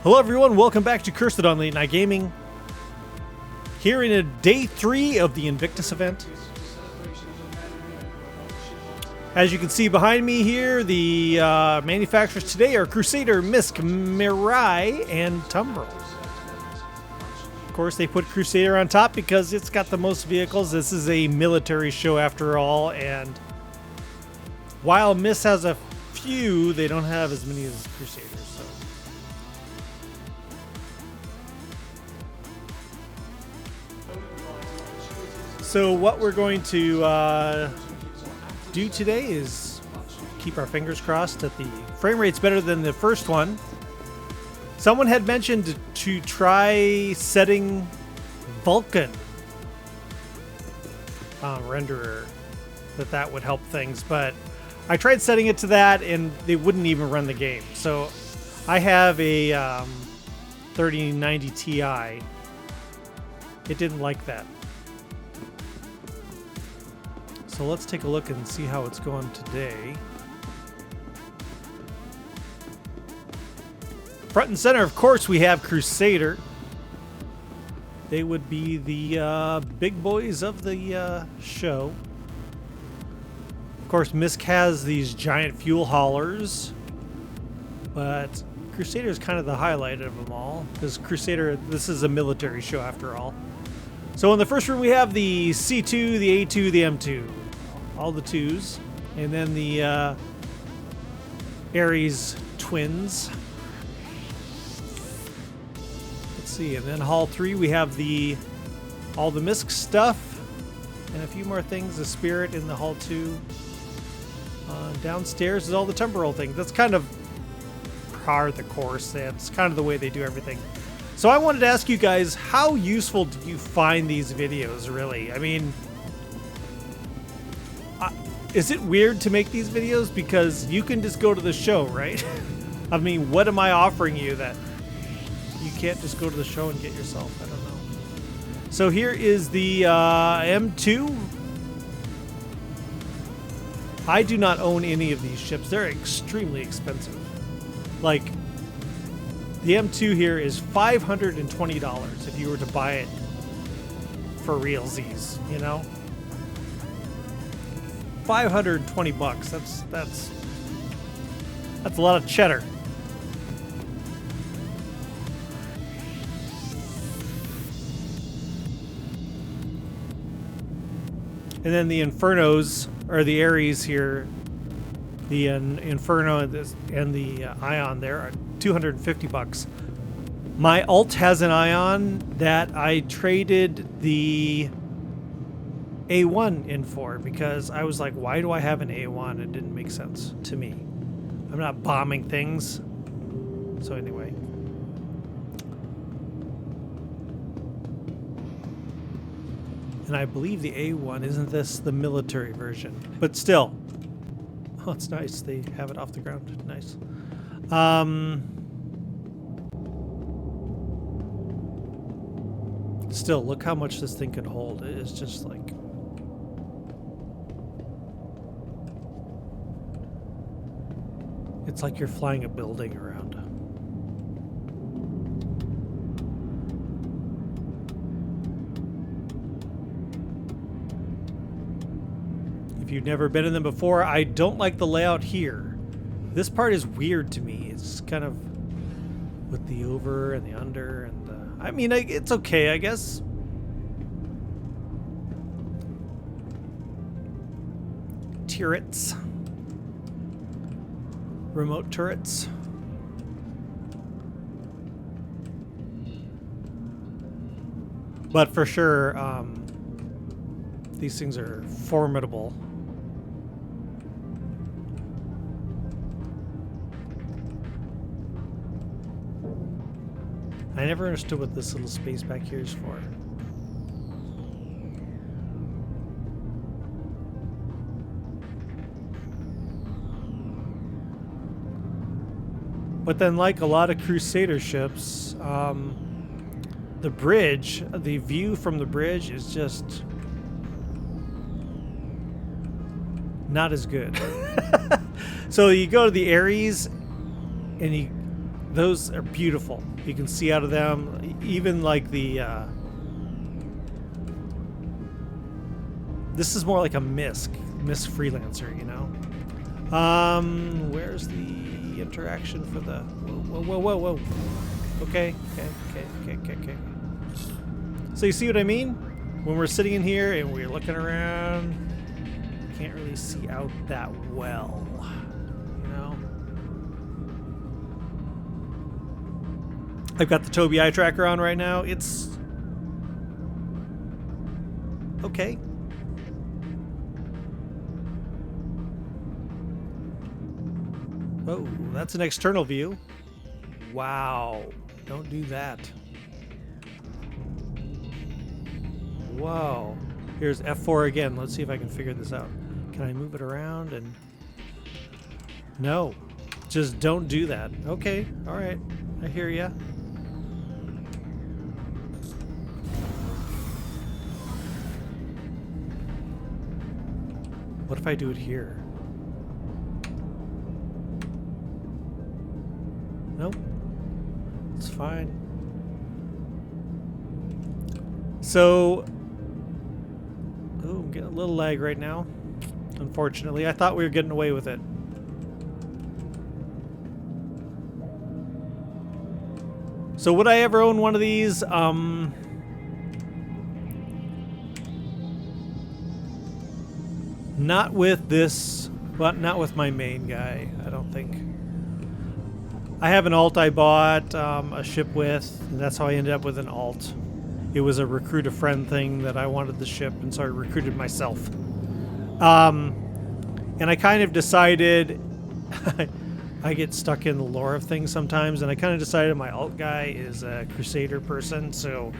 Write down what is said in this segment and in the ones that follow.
Hello everyone, welcome back to Cursethedawn Late Night Gaming. Here in a day 3 of the Invictus event. As you can see behind me here, the manufacturers today are Crusader, MISC, Mirai, and Tumbril. Of course, they put Crusader on top because it's got the most vehicles. This is a military show after all, and while MISC has a few, they don't have as many as Crusaders. So what we're going to do today is keep our fingers crossed that the frame rate's better than the first one. Someone had mentioned to try setting Vulkan renderer, that would help things, but I tried setting it to that and they wouldn't even run the game. So I have a 3090 Ti. It didn't like that. So let's take a look and see how it's going today. Front and center, of course, we have Crusader. They would be the big boys of the show. Of course, MISC has these giant fuel haulers, but Crusader is kind of the highlight of them all, because Crusader, this is a military show after all. So in the first room, we have the C2, the A2, the M2. All the twos, and then the Ares twins. Let's see, and then Hall 3 we have all the MISC stuff and a few more things. The Spirit in the Hall 2. Downstairs is all the Tumbril thing. That's kind of part of the course. That's kind of the way they do everything. So I wanted to ask you guys, how useful do you find these videos, really? I mean, is it weird to make these videos? Because you can just go to the show, right? I mean, what am I offering you that you can't just go to the show and get yourself? I don't know. So here is the M2. I do not own any of these ships. They're extremely expensive. Like, the M2 here is $520 if you were to buy it for realsies, you know? 520 bucks. That's a lot of cheddar. And then the Infernos, or the Ares here, the Inferno and the Ion there are 250 bucks. My alt has an Ion that I traded the A1 in for, because I was like, why do I have an A1? It didn't make sense to me. I'm not bombing things. So anyway. And I believe the A1, isn't this the military version? But still. Oh, it's nice. They have it off the ground. Nice. Still, look how much this thing could hold. It is just like... it's like you're flying a building around. If you've never been in them before, I don't like the layout here. This part is weird to me. It's kind of with the over and the under, and I mean, it's okay, I guess. Turrets. Remote turrets. But for sure, these things are formidable. I never understood what this little space back here is for. But then, like a lot of Crusader ships, the bridge, the view from the bridge is just not as good. So you go to the Ares and Those are beautiful. You can see out of them. Even like the... this is more like a MISC freelancer, you know? Where's the interaction for the... Whoa. Okay. So you see what I mean? When we're sitting in here and we're looking around, can't really see out that well, you know? I've got the Tobii eye tracker on right now. It's okay. Oh, that's an external view. Wow. Don't do that. Whoa. Here's F4 again. Let's see if I can figure this out. Can I move it around and... No. Just don't do that. Okay. All right. I hear ya. What if I do it here? Nope. It's fine. So... Oh, I'm getting a little lag right now. Unfortunately. I thought we were getting away with it. So would I ever own one of these? Not with this, but not with my main guy, I don't think. I have an alt I bought a ship with, and that's how I ended up with an alt. It was a recruit a friend thing that I wanted the ship, and so I recruited myself. And I kind of decided, I get stuck in the lore of things sometimes, and I kind of decided my alt guy is a Crusader person, so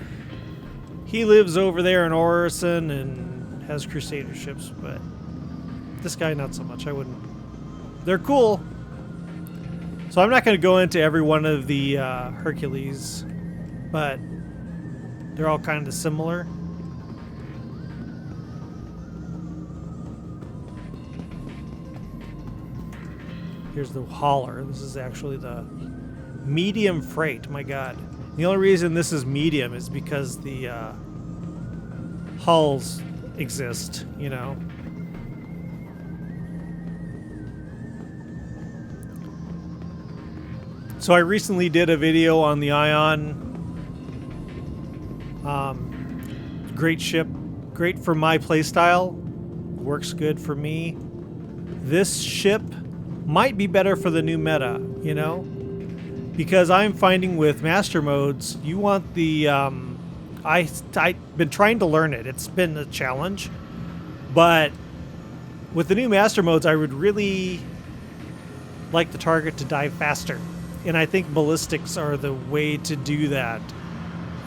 he lives over there in Orison and has Crusader ships, but this guy not so much. I wouldn't. They're cool. So I'm not going to go into every one of the Hercules, but they're all kind of similar. Here's the hauler. This is actually the medium freight. My God. The only reason this is medium is because the hulls exist, you know. So I recently did a video on the Ion. Great ship. Great for my playstyle. Works good for me. This ship might be better for the new meta, you know? Because I'm finding with master modes, you want the... I've been trying to learn it. It's been a challenge. But with the new master modes, I would really like the target to dive faster. And I think ballistics are the way to do that.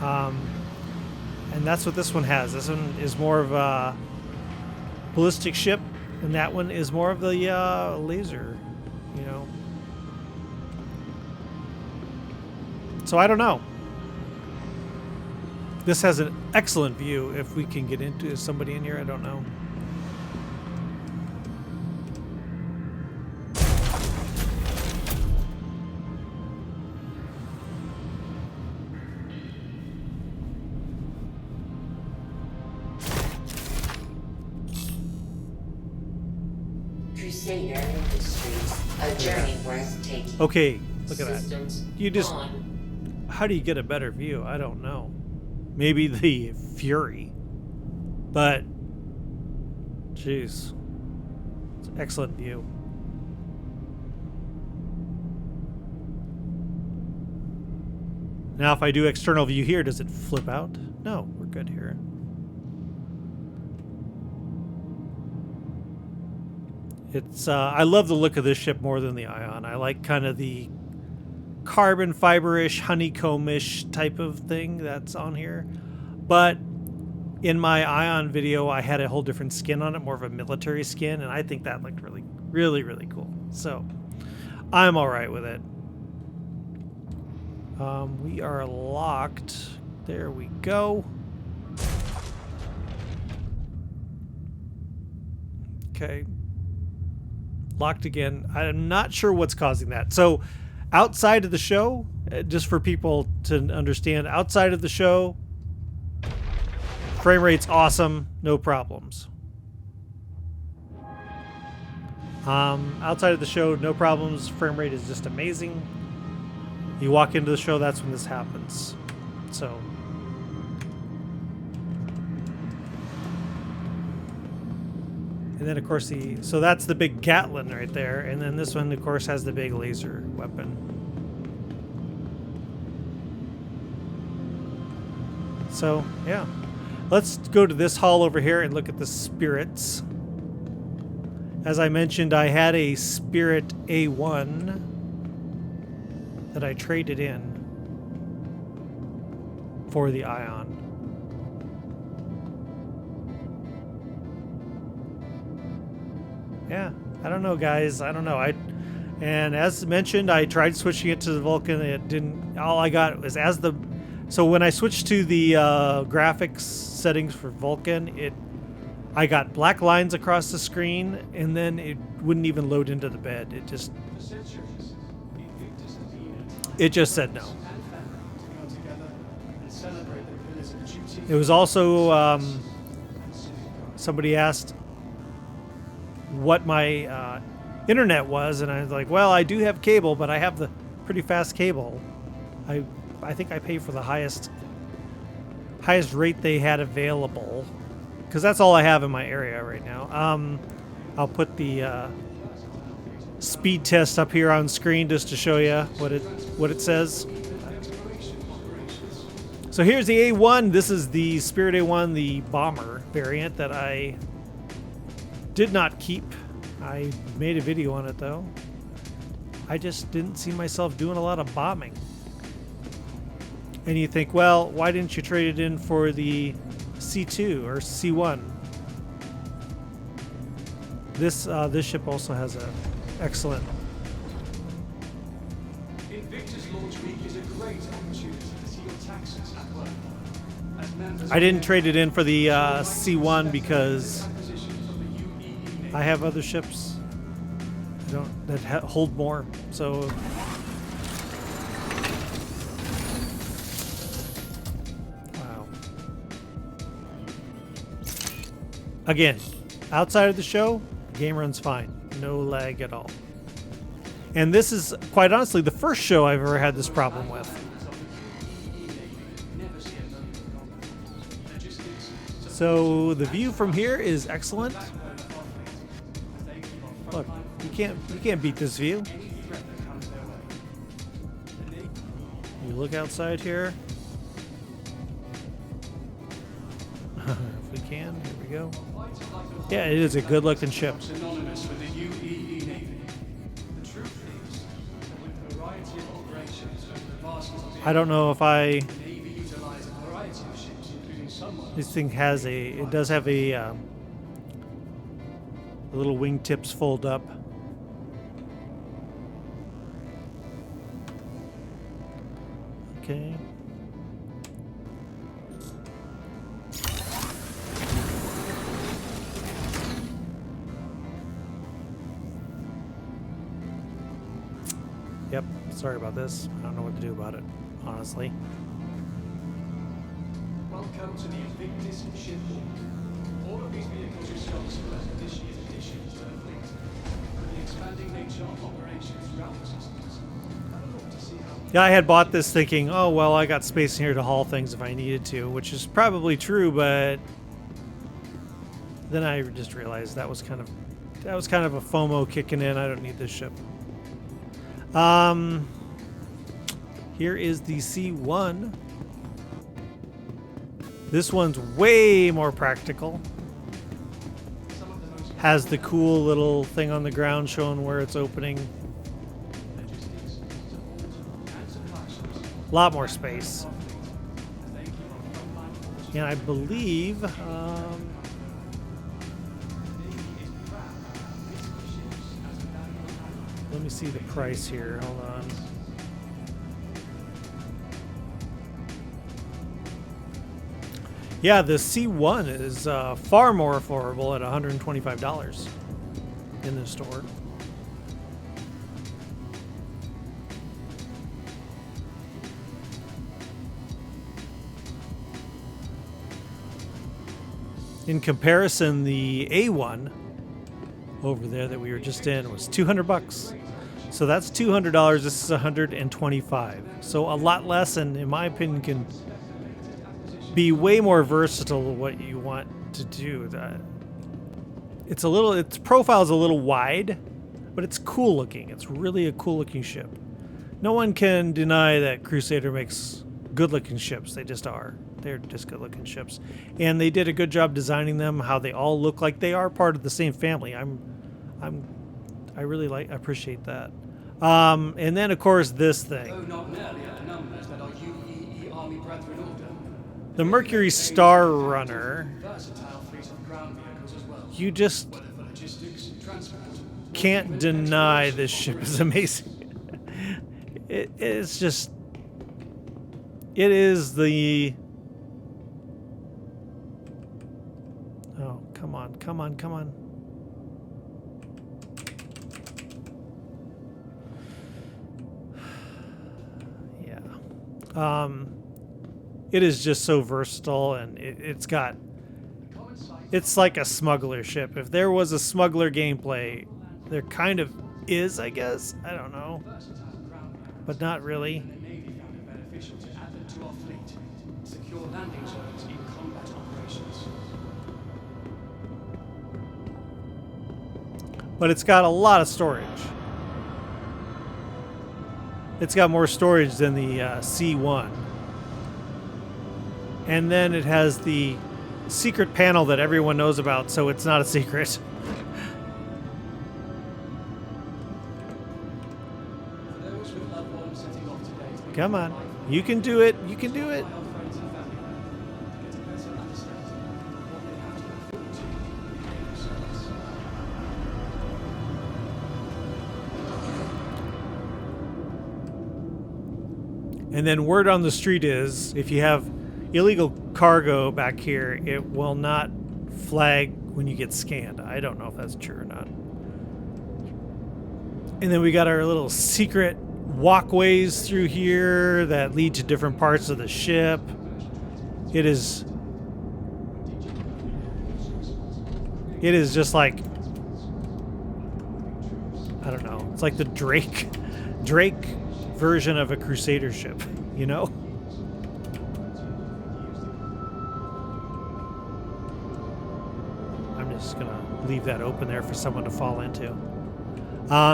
And that's what this one has. This one is more of a ballistic ship, and that one is more of the laser, you know. So I don't know. This has an excellent view. If we can get into, is somebody in here? I don't know. Crusader Industries, a journey worth taking. Okay, look at that. Systems You just... on. How do you get a better view? I don't know. Maybe the Fury. But... Jeez. It's an excellent view. Now if I do external view here, does it flip out? No, we're good here. It's, I love the look of this ship more than the Ion. I like kind of the carbon fiber-ish, honeycomb-ish type of thing that's on here. But in my Ion video, I had a whole different skin on it, more of a military skin, and I think that looked really, really, really cool. So, I'm alright with it. We are locked. There we go. Okay. Locked again. I'm not sure what's causing that. So outside of the show, just for people to understand, outside of the show, frame rate's awesome, no problems. Outside of the show, no problems. Frame rate is just amazing. You walk into the show, that's when this happens. So. And then, of course, so that's the big Gatlin right there. And then this one, of course, has the big laser weapon. So, yeah. Let's go to this hall over here and look at the spirits. As I mentioned, I had a Spirit A1 that I traded in for the Ion. Yeah, I don't know, guys. I don't know. And as mentioned, I tried switching it to the Vulcan. It didn't. All I got was So when I switched to the graphics settings for Vulcan, I got black lines across the screen, and then it wouldn't even load into the bed. It just said no. It was also somebody asked what my internet was, and I was like, well, I do have cable, but I have the pretty fast cable. I think I pay for the highest rate they had available, because that's all I have in my area right now. I'll put the speed test up here on screen just to show you what it says. So here's the A1. This is the Spirit A1, the bomber variant that I did not keep. I made a video on it though. I just didn't see myself doing a lot of bombing. And you think, well, why didn't you trade it in for the C2 or C1? This ship also has an excellent. Invictus launch week is a great opportunity to see your taxes at work. As members I didn't trade it in for the C1 because I have other ships that hold more. So. Again, outside of the show, the game runs fine. No lag at all. And this is, quite honestly, the first show I've ever had this problem with. So the view from here is excellent. Look, you can't beat this view. You look outside here. If we can, here we go. Yeah, it is a good looking ship. Synonymous with the UEE Navy. The truth is that with a variety of operations over the vast I don't know if I. the Navy utilizes a variety of ships, including some This thing has it does have the little wingtips fold up. Okay. Yep, sorry about this. I don't know what to do about it, honestly. Welcome to the Invictus shipboard. All of these vehicles are stocks for this year's additions to the fleet. With the expanding nature of operations throughout the systems, have a look to see how Yeah, I had bought this thinking, oh, well, I got space in here to haul things if I needed to, which is probably true, but then I just realized that was kind of a FOMO kicking in. I don't need this ship. Here is the C1. This one's way more practical. Has the cool little thing on the ground showing where it's opening. A lot more space. And I believe let me see the price here. Hold on. Yeah, the C1 is far more affordable at $125 in the store. In comparison, the A1 over there that we were just in was $200. So that's $200. This is $125. So a lot less, and in my opinion, can be way more versatile what you want to do. Its profile is a little wide, but it's cool looking. It's really a cool looking ship. No one can deny that Crusader makes good looking ships. They just are. They're just good looking ships, and they did a good job designing them. How they all look like they are part of the same family. I really appreciate that. And then of course this thing. Though not nearly at the numbers that our UEE Army brethren order. The Mercury Star Runner. Versatile fleet of ground vehicles as well. You just Whether for logistics, transport. can't deny this ship is amazing. It is the... Oh, come on. Yeah. It is just so versatile, and it's like a smuggler ship. If there was a smuggler gameplay, there kind of is, I guess. I don't know. But not really. The Navy found it beneficial to add them to our fleet. Secure landing zones in combat operations. But it's got a lot of storage. It's got more storage than the C1. And then it has the secret panel that everyone knows about, so it's not a secret. For those with loved ones setting off today to Come on. You can do it. You can do it. our friends and family to get a better understanding of what they have to look forward to in the naval service. And then word on the street is, if you have illegal cargo back here, it will not flag when you get scanned. I don't know if that's true or not. And then we got our little secret walkways through here that lead to different parts of the ship. It is just like, I don't know. It's like the Drake version of a Crusader ship, you know? I'm just gonna leave that open there for someone to fall into.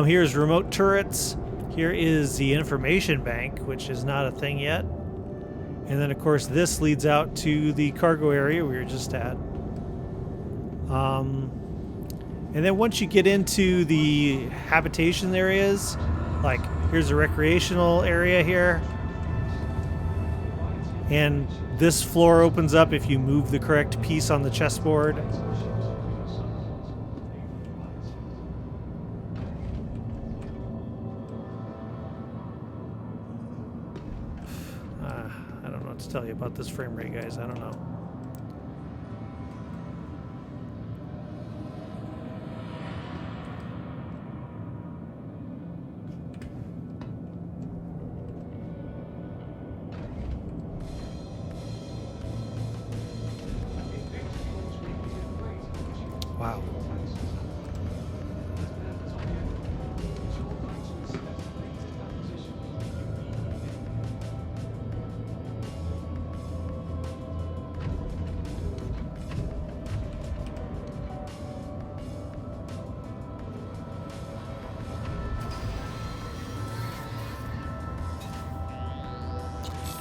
Here's remote turrets. Here is the information bank, which is not a thing yet. And then, of course, this leads out to the cargo area we were just at. And then once you get into the habitation areas, like here's a recreational area here. And this floor opens up if you move the correct piece on the chessboard. I don't know what to tell you about this frame rate, guys. I don't know. Wow.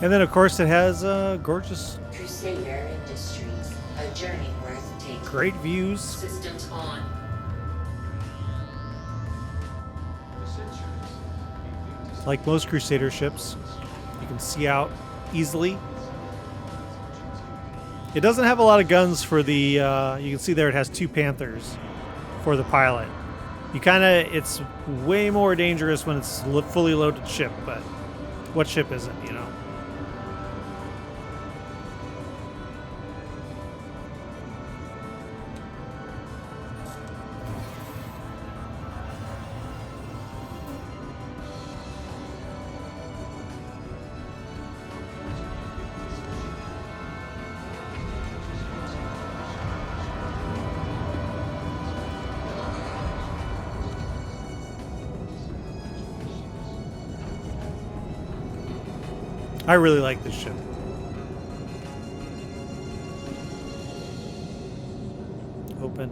And then, of course, it has gorgeous, Crusader Industries, a journey worth taking. great views. Systems on. Like most Crusader ships, you can see out easily. It doesn't have a lot of guns for the, you can see there it has 2 Panthers for the pilot. It's way more dangerous when it's a fully loaded ship, but what ship isn't, you know? I really like this ship. Open.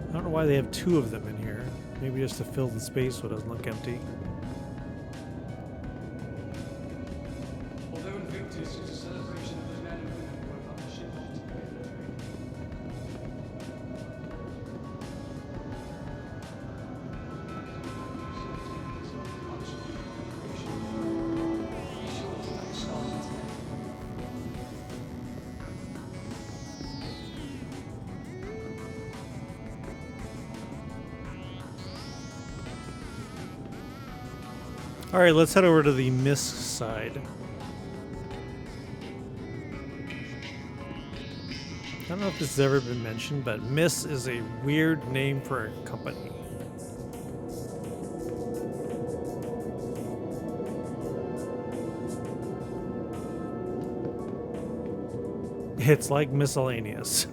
I don't know why they have two of them in here. Maybe just to fill the space so it doesn't look empty. Although Invictus is a celebration of the men and women who have the ship altogether. Be sure to thank Scarlet today. All right, let's head over to the MISC side. I don't know if this has ever been mentioned, but MISC is a weird name for a company. It's like miscellaneous.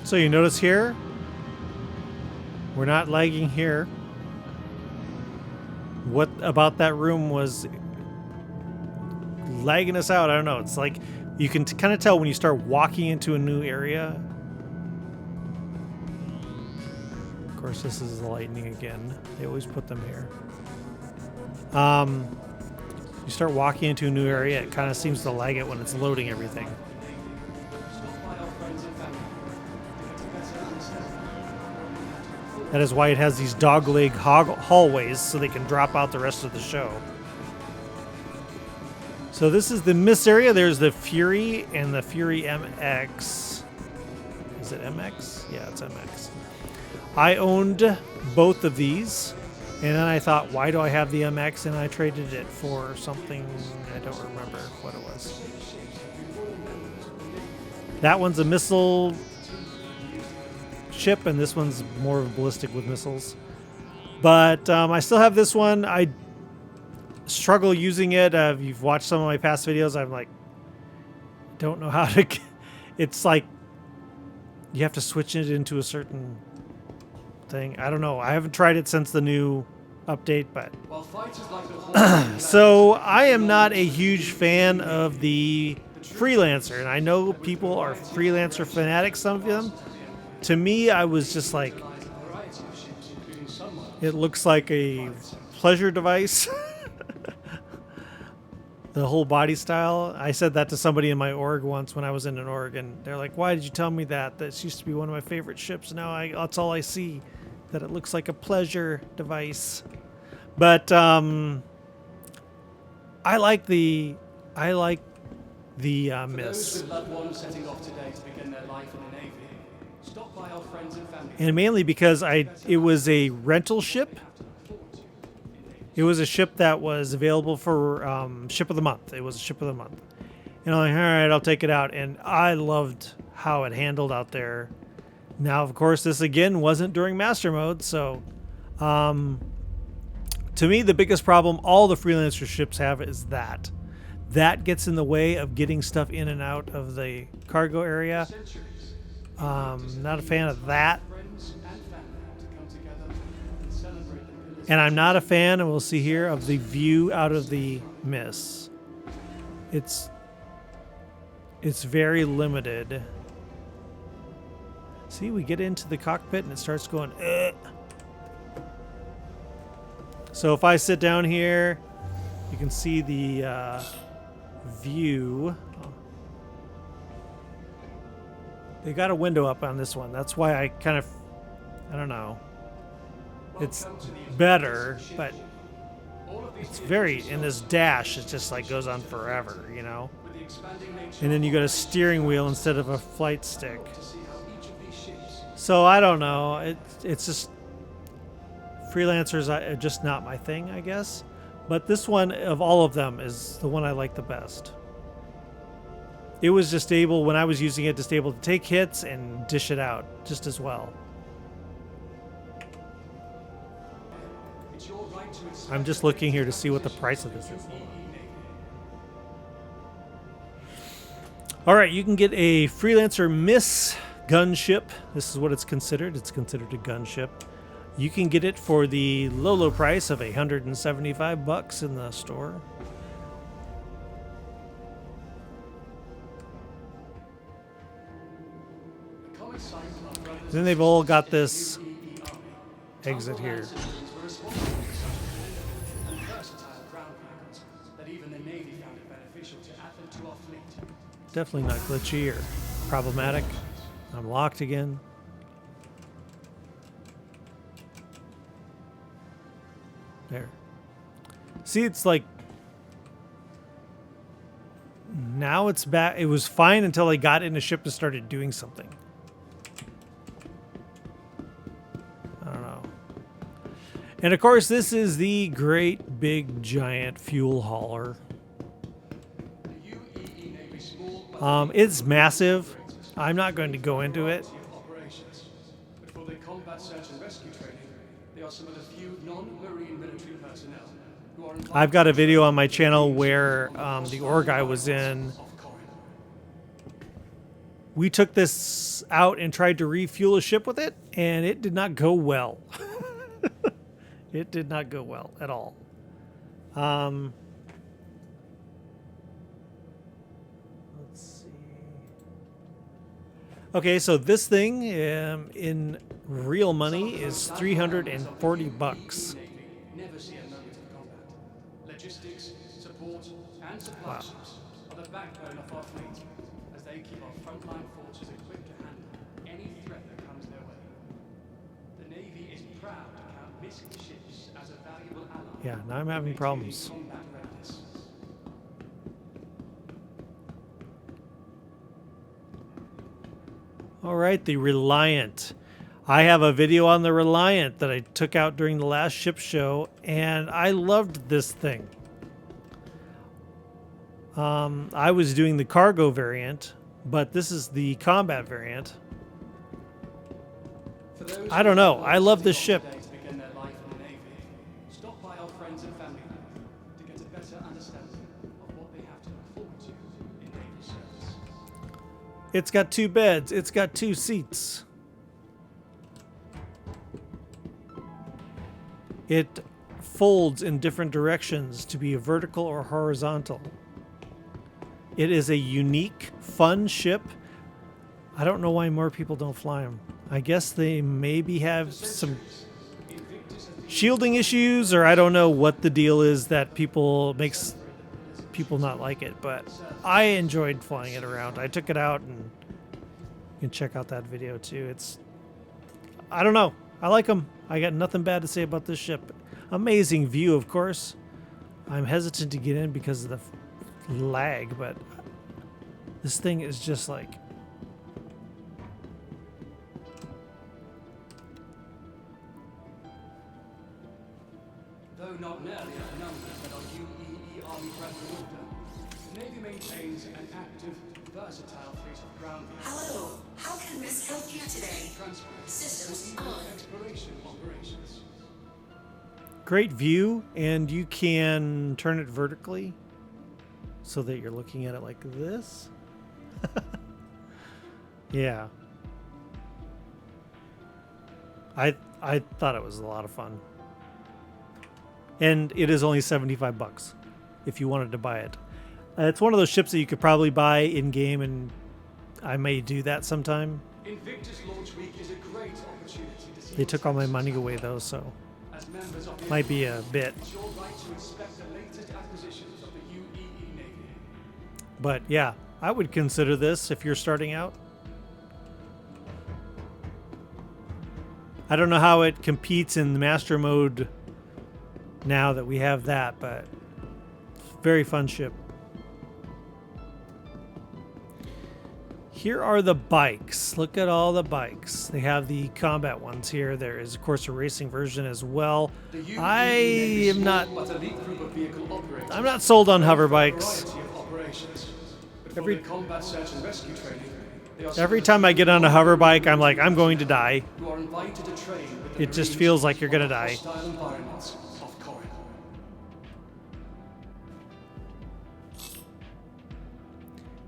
So you notice here, we're not lagging here. What about that room was lagging us out? I don't know. It's like you can kind of tell when you start walking into a new area. Of course, this is the lightning again. They always put them here. You start walking into a new area, it kind of seems to lag it when it's loading everything. That is why it has these dogleg hallways so they can drop out the rest of the show. So this is the MISC area. There's the Fury and the Fury MX. Is it MX? Yeah, it's MX. I owned both of these, and then I thought, why do I have the MX? And I traded it for something, I don't remember what it was. That one's a missile ship, and this one's more of a ballistic with missiles. But I still have this one. I struggle using it. If you've watched some of my past videos, I'm like, don't know how to. It's like you have to switch it into a certain thing. I don't know. I haven't tried it since the new update, but so I am not a huge fan of the freelancer, and I know people are freelancer fanatics. Some of them. To me, I was just like, it looks like a pleasure device. The whole body style. I said that to somebody in my org once when I was in an org, and they're like, why did you tell me that? That used to be one of my favorite ships. Now that's all I see, that it looks like a pleasure device. But I like the MISC. And mainly because it was a rental ship. It was a ship that was available for ship of the month. It was a ship of the month. And I'm like, all right, I'll take it out. And I loved how it handled out there. Now, of course, this again wasn't during master mode. So to me, the biggest problem all the freelancer ships have is that. That gets in the way of getting stuff in and out of the cargo area. Not a fan of that. And I'm not a fan, and we'll see here, of the view out of the MISC. It's very limited. See, we get into the cockpit and it starts going, ugh. So if I sit down here, you can see the view. They got a window up on this one. That's why I kind of, I don't know. It's better, but it's very, in this dash, it just like goes on forever, you know? And then you got a steering wheel instead of a flight stick. So I don't know. It's just, freelancers are just not my thing, I guess. But this one, of all of them, is the one I like the best. it was just able, when I was using it, just able to take hits and dish it out just as well. It's your right to inspect I'm just looking here to see what the price of this is. All right, you can get a Freelancer MISC gunship. This is what it's considered. It's considered a gunship. You can get it for the low price of $175 in the store. Then they've all got this exit here. Definitely not glitchy or problematic. I'm locked again. There. See, it's like now it's back. It was fine until I got in a ship and started doing something. I don't know. And of course, this is the great big giant fuel hauler. It's massive. I'm not going to go into it. Before their combat search and rescue training, they are some of the few non-marine military personnel who are invited. I've got a video on my channel where the org I was in, we took this out and tried to refuel a ship with it, and it did not go well. It did not go well at all. Let's see. Okay, so this thing in real money is $340. Never see a moment of combat. Logistics, support, and supply Wow. ships are the backbone of our fleet, as they keep our frontline forces equipped to handle any threat that comes their way. The Navy is proud to count MISC ships as a valuable ally. Yeah, now I'm having problems. Combat readiness. All right, the Reliant. I have a video on the Reliant that I took out during the last ship show, and I loved this thing. I was doing the cargo variant, but this is the combat variant. For those I don't know. who I love this take ship. the day to begin their life in the Navy, stop by our friends and family to get a better understanding of what they have to look forward to in naval service. It's got 2 beds. It's got 2 seats. It folds in different directions to be vertical or horizontal. It is a unique, fun ship. I don't know why more people don't fly them. I guess they maybe have some shielding issues, or I don't know what the deal is that makes people not like it, but I enjoyed flying it around. I took it out, and you can check out that video too. I don't know. I like them. I got nothing bad to say about this ship. Amazing view, of course. I'm hesitant to get in because of the lag, but this thing is just like... Though not nearly as numbers that our UEE Army brethren would have, the Navy maintains an active, versatile fleet of ground vehicles, Hello, how can MISC help you today? transport, Systems and on. exploration operations. Great view, and you can turn it vertically so that you're looking at it like this. Yeah. I thought it was a lot of fun. And it is only $75 if you wanted to buy it. It's one of those ships that you could probably buy in-game, and I may do that sometime. Invictus launch week is a great opportunity to see They took all my money away, though, so as members of the might be a bit. It's your right to inspect the latest acquisitions of the UEE Navy. But yeah, I would consider this if you're starting out. I don't know how it competes in the master mode now that we have that, but very fun ship. Here are the bikes. Look at all the bikes. They have the combat ones here. There is, of course, a racing version as well. The UEE I Navy am not. small but elite group of vehicle operators I'm not sold on hover for a bikes. variety of operations. But For their combat search and rescue training, they are Every time I get on a hover bike, I'm like, I'm going to die. who are invited to train with the It just Marines feels like you're gonna on the die. hostile environments of Corin.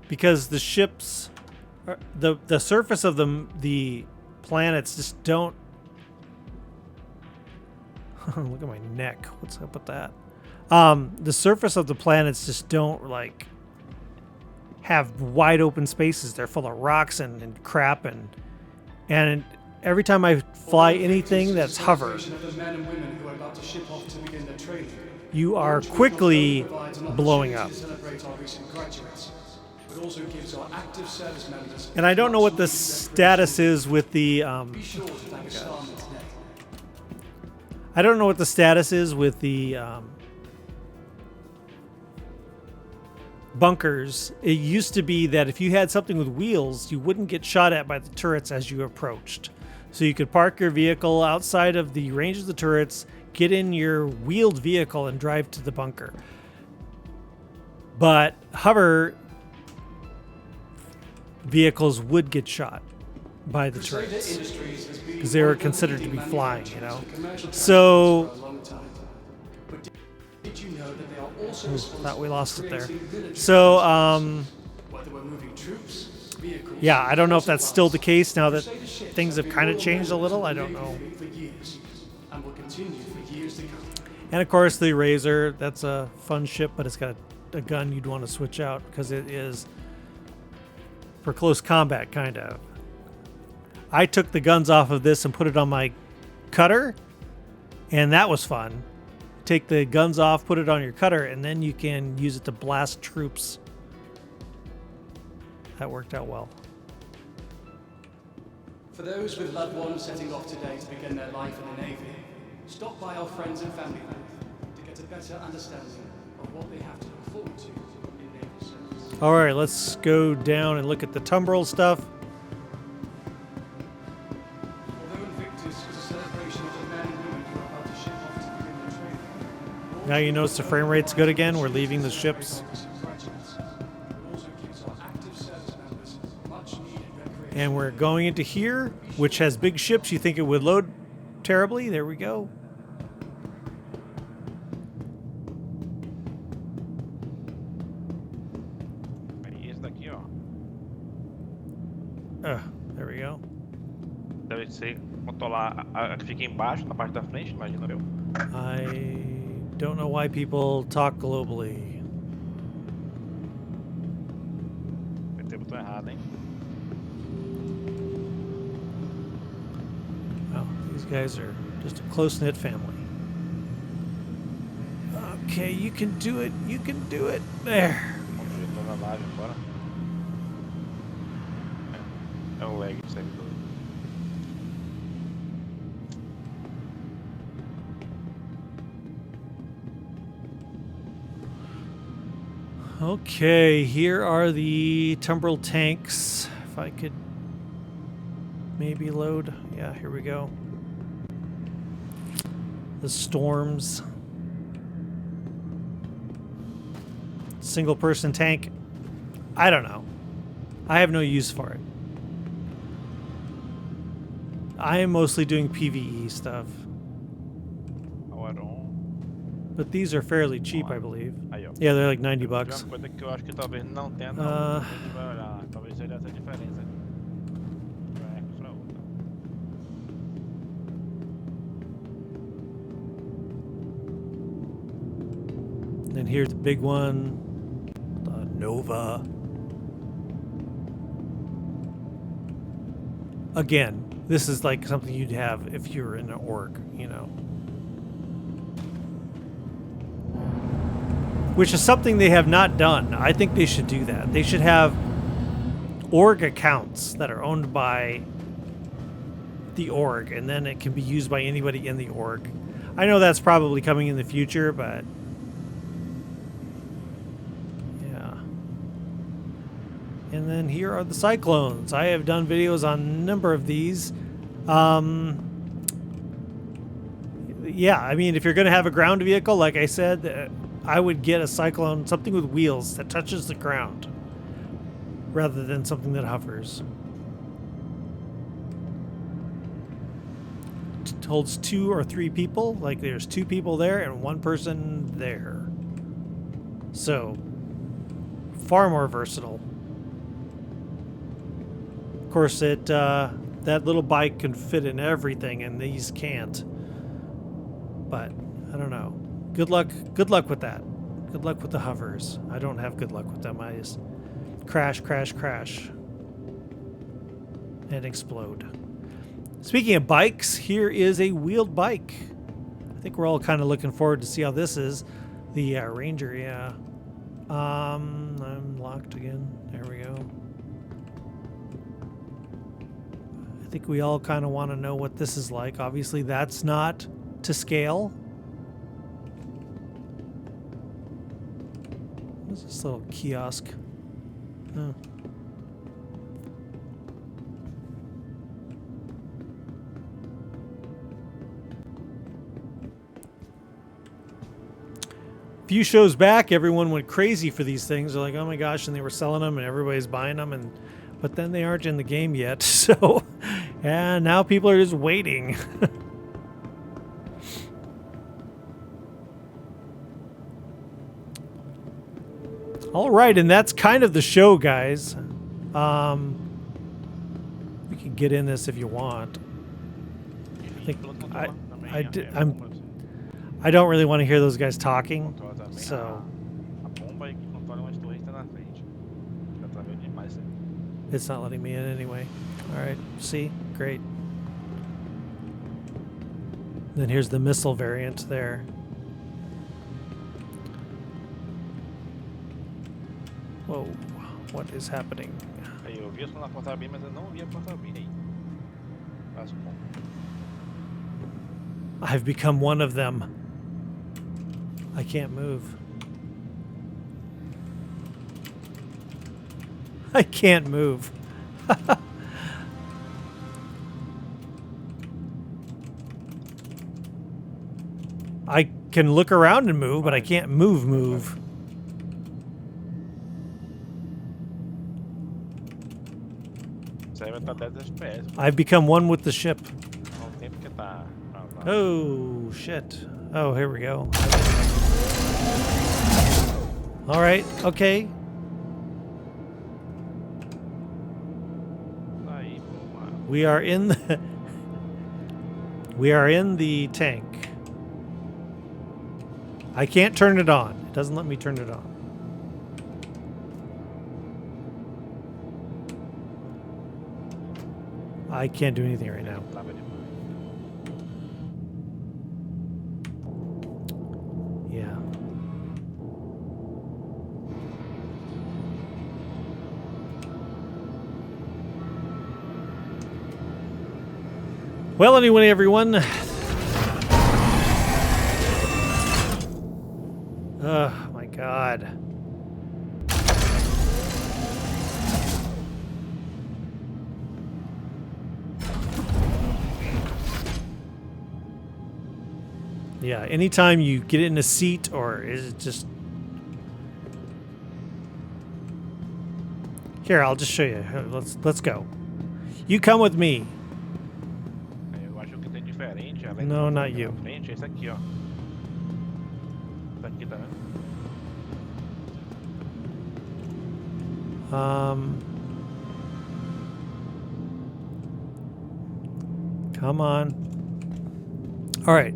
Because the ships, the surface of the planets just don't. Look at my neck. What's up with that? The surface of the planets just don't like have wide open spaces. They're full of rocks and crap and every time I fly anything that's hover, Of the men and women who are about to ship off to begin their training. you are quickly blowing up. To celebrate our recent graduates, but also gives our active service members. And I don't know what the status is with the Be sure to thank Starman today. I don't know what the status is with the bunkers. It used to be that if you had something with wheels, you wouldn't get shot at by the turrets as you approached. So you could park your vehicle outside of the range of the turrets, get in your wheeled vehicle, and drive to the bunker. But hover vehicles would get shot by the Crusader turrets Industries has been because they were one of the considered to leading be flying, you know. manufacturers of commercial So transports for a long time. But did you know that they are also responsible thought we lost for it there. creating military So whether we're moving troops, vehicles, yeah, I don't know if or that's still the case now that Crusader ships things have been kind of royal changed a members little. of I the don't Navy know. fleet for years, and will continue for years to come. And of course, the Razor, that's a fun ship, but it's got a gun you'd want to switch out because it is for close combat, kind of. I took the guns off of this and put it on my cutter, and that was fun. Take the guns off, put it on your cutter, and then you can use it to blast troops. That worked out well. For those with loved ones setting off today to begin their life in the Navy, stop by our friends and family booth to get a better understanding of what they have to look forward to in naval service. All right, let's go down and look at the Tumbril stuff. Although Invictus is a celebration of the men and women who are about to ship off to begin their training, Now you notice the frame rate's good again. We're leaving the ships. And we're going into here, which has big ships. You think it would load terribly? There we go. E esse daqui, ó, There we go. deve ser controlar a que fica embaixo, na parte da frente, imagina eu. I don't know why people talk globally. Apertei o botão errado, hein? Oh, these guys are just a close-knit family. Okay, you can do it. You can do it. There. Vamos ver toda a live agora. É o lag do servidor. Okay, here are the Tumbril tanks. If I could maybe load. Yeah, here we go. The Storms. Single person tank. I don't know. I have no use for it. I am mostly doing PvE stuff. Agora But these are fairly cheap, I believe. Aí, ó. Yeah, they're like 90 Tem bucks. uma coisa que eu acho que talvez não tenha, não. Ah. A gente vai olhar. Talvez seja essa a diferença. Vai pra outra. And then here's the big one, the Nova. Again, this is like something you'd have if you were in an org, you know. Which is something they have not done. I think they should do that. They should have org accounts that are owned by the org, and then it can be used by anybody in the org. I know that's probably coming in the future, but yeah. And then here are the Cyclones. I have done videos on a number of these. Yeah, I mean, if you're going to have a ground vehicle, like I said, I would get a Cyclone, something with wheels that touches the ground. rather than something that hovers. It holds 2 or 3 people, like there's 2 people there and 1 person there. So, far more versatile. Of course, that little bike can fit in everything, and these can't. But I don't know. Good luck with that. Good luck with the hovers. I don't have good luck with them. I just crash, crash, crash, and explode. Speaking of bikes, here is a wheeled bike. I think we're all kind of looking forward to see how this is. The Ranger, yeah. I'm locked again. There we go. I think we all kind of want to know what this is like. Obviously, that's not to scale. What's this little kiosk? Oh. A few shows back, everyone went crazy for these things. They're like, oh my gosh, and they were selling them and everybody's buying them, but then they aren't in the game yet. So, and now people are just waiting. All right, and that's kind of the show, guys. We can get in this if you want. I think I don't really want to hear those guys talking, so it's not letting me in anyway. All right, see, great. Then here's the missile variant there. Whoa, what is happening? I've become one of them. I can't move. I can't move. I can look around and move, but I can't move. I've become one with the ship. Oh, shit. Oh, here we go. All right, okay. We are in the tank. I can't turn it on. It doesn't let me turn it on. I can't do anything right now. Yeah. Well, anyway, everyone. Oh, my God. Yeah, anytime you get in a seat or is it just... Here, I'll just show you. Let's go. You come with me. No, not you. Come on. All right.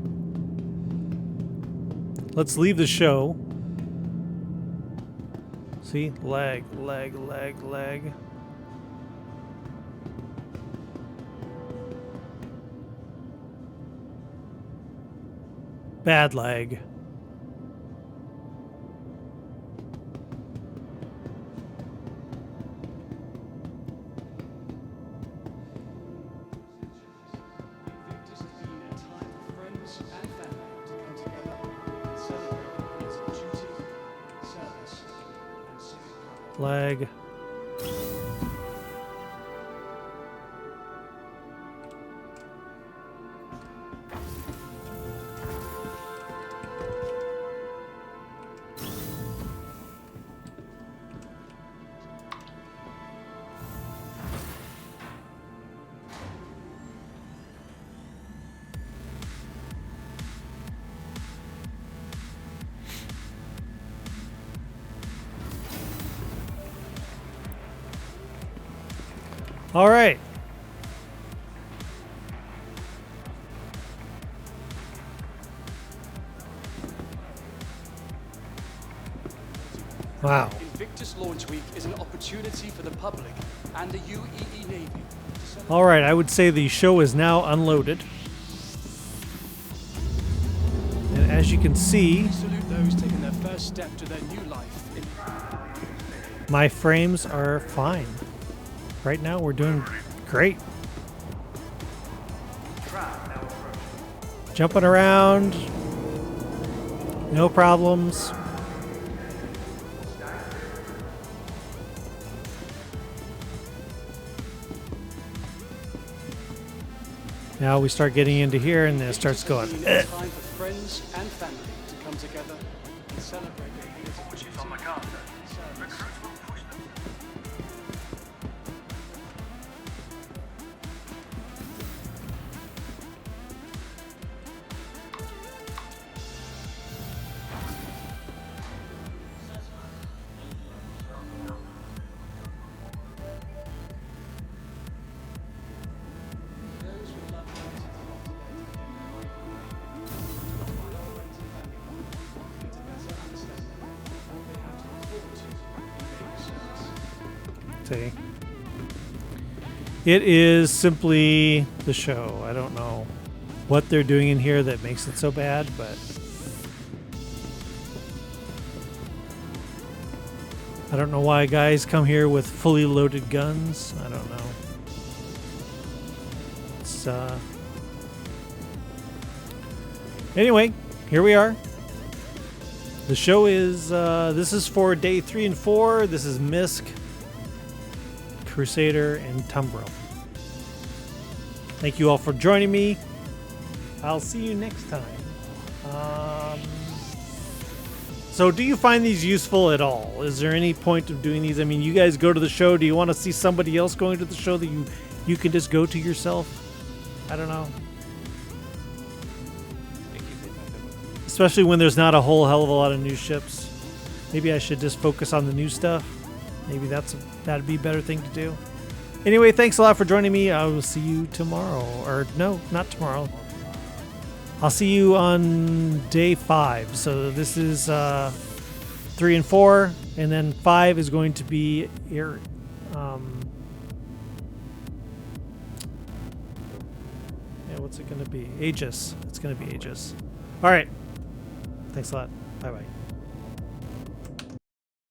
Let's leave the show. See? Lag. Bad lag. Invictus has been a time for friends and family to come together and celebrate the words of duty, service, and civic pride. Lag. All right. Wow. Invictus launch week is an opportunity for the public and the UEE Navy. All right, I would say the show is now unloaded. And as you can see, Salute those taking their first step to their new life. my frames are fine. Right now, we're doing great. Jumping around. No problems. Now we start getting into here and it starts going. It's time for friends and family to come together and celebrate their years of duty and service. See. It is simply the show. I don't know what they're doing in here that makes it so bad, but I don't know why guys come here with fully loaded guns. I don't know. It's anyway, here we are. The show is this is for day 3 and 4. This is MISC, Crusader, and Tumbril. Thank you all for joining me. I'll see you next time. So do you find these useful at all? Is there any point of doing these? I mean, you guys go to the show. Do you want to see somebody else going to the show that you can just go to yourself? I don't know. Especially when there's not a whole hell of a lot of new ships. Maybe I should just focus on the new stuff. Maybe that'd be a better thing to do. Anyway, thanks a lot for joining me. I will see you tomorrow. Or no, not tomorrow. I'll see you on day 5. So this is 3 and 4, and then 5 is going to be yeah, what's it going to be? Aegis. It's going to be Aegis. All right. Thanks a lot. Bye bye.